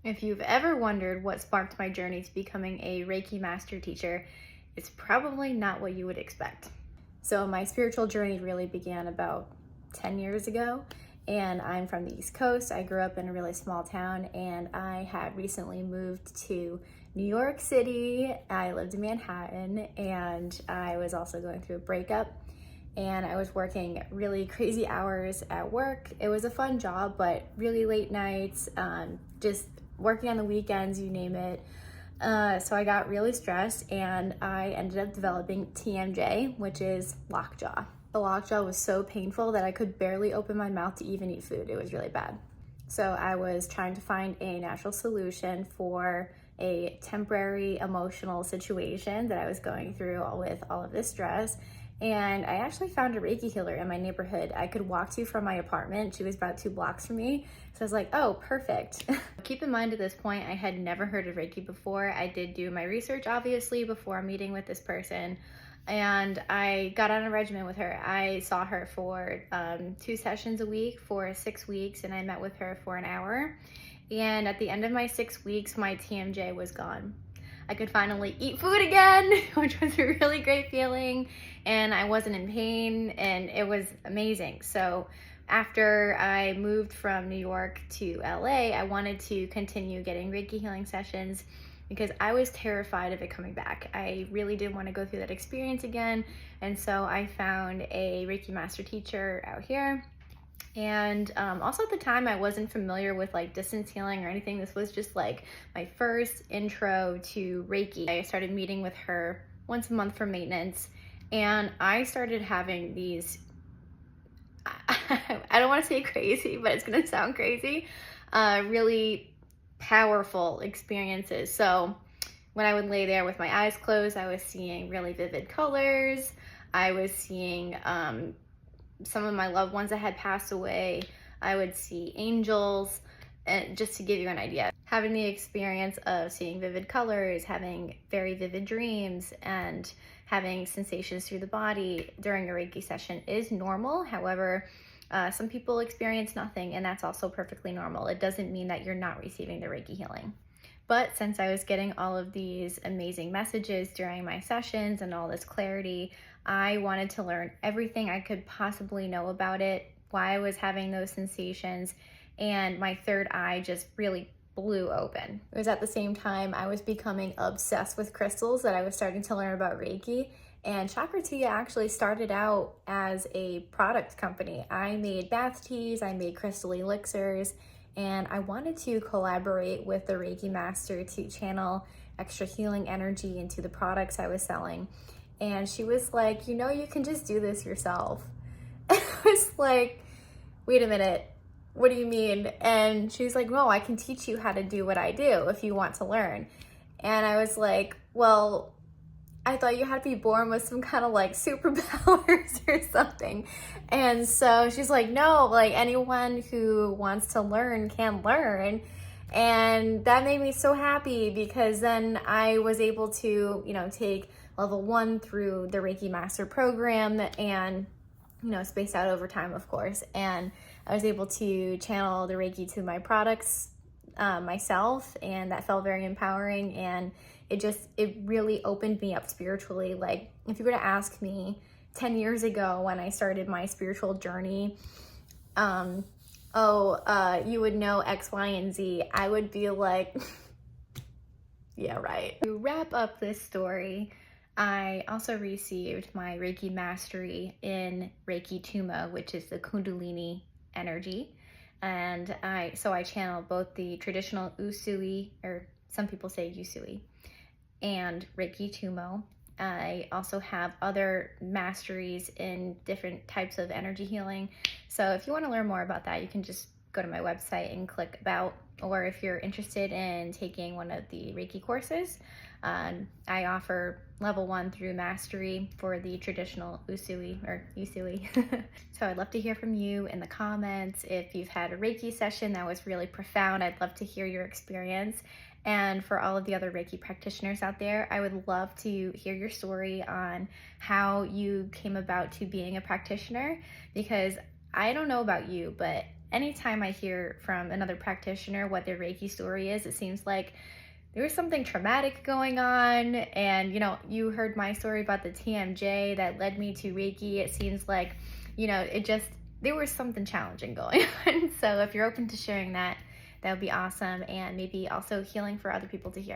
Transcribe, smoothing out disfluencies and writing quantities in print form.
If you've ever wondered what sparked my journey to becoming a Reiki Master Teacher, it's probably not what you would expect. So my spiritual journey really began about 10 years ago, and I'm from the East Coast. I grew up in a really small town, and I had recently moved to New York City. I lived in Manhattan, and I was also going through a breakup, and I was working really crazy hours at work. It was a fun job, but really late nights, just working on the weekends, you name it. So I got really stressed, and I ended up developing TMJ, which is lockjaw. The lockjaw was so painful that I could barely open my mouth to even eat food. It was really bad. So I was trying to find a natural solution for a temporary emotional situation that I was going through with all of this stress. And I actually found a Reiki healer in my neighborhood I could walk to from my apartment. She was about 2 blocks from me. So I was like, oh, perfect. Keep in mind at this point, I had never heard of Reiki before. I did do my research, obviously, before meeting with this person. And I got on a regimen with her. I saw her for 2 sessions a week for 6 weeks, and I met with her for an hour. And at the end of my 6 weeks, my TMJ was gone. I could finally eat food again, which was a really great feeling, and I wasn't in pain, and it was amazing. So after I moved from New York to LA, I wanted to continue getting Reiki healing sessions because I was terrified of it coming back. I really did want to go through that experience again, and so I found a Reiki Master Teacher out here. And also at the time, I wasn't familiar with like distance healing or anything. This was just like my first intro to Reiki. I started meeting with her once a month for maintenance, and I started having these, I don't want to say crazy, but it's going to sound crazy, really powerful experiences. So when I would lay there with my eyes closed, I was seeing really vivid colors. I was seeing some of my loved ones that had passed away. I would see angels, and just to give you an idea. Having the experience of seeing vivid colors, having very vivid dreams, and having sensations through the body during a Reiki session is normal. However, some people experience nothing, and that's also perfectly normal. It doesn't mean that you're not receiving the Reiki healing. But since I was getting all of these amazing messages during my sessions and all this clarity, I wanted to learn everything I could possibly know about it, why I was having those sensations, and my third eye just really blew open. It was at the same time I was becoming obsessed with crystals that I was starting to learn about Reiki. And Chakra To Ya actually started out as a product company. I made bath teas, I made crystal elixirs, and I wanted to collaborate with the Reiki Master to channel extra healing energy into the products I was selling. And she was like, you know, you can just do this yourself. I was like, wait a minute, what do you mean? And she's like, no, I can teach you how to do what I do if you want to learn. And I was like, well, I thought you had to be born with some kind of like superpowers or something. And so she's like, no, like anyone who wants to learn can learn. And that made me so happy because then I was able to, take level 1 through the Reiki Master program and, spaced out over time, of course. And I was able to channel the Reiki to my products myself, and that felt very empowering. And it really opened me up spiritually. Like if you were to ask me 10 years ago when I started my spiritual journey, you would know X, Y, and Z, I would be like, yeah, right. To wrap up this story, I also received my Reiki mastery in Reiki Tuma, which is the Kundalini energy. And I channel both the traditional Usui, or some people say Usui, and Reiki Tumo. I also have other masteries in different types of energy healing. So if you want to learn more about that, you can just go to my website and click about, or if you're interested in taking one of the Reiki courses, I offer level 1 through mastery for the traditional Usui or Usui. So I'd love to hear from you in the comments. If you've had a Reiki session that was really profound, I'd love to hear your experience. And for all of the other Reiki practitioners out there, I would love to hear your story on how you came about to being a practitioner, because I don't know about you, but anytime I hear from another practitioner what their Reiki story is, it seems like there was something traumatic going on. And, you heard my story about the TMJ that led me to Reiki. It seems like, there was something challenging going on. So if you're open to sharing that, that would be awesome. And maybe also healing for other people to hear.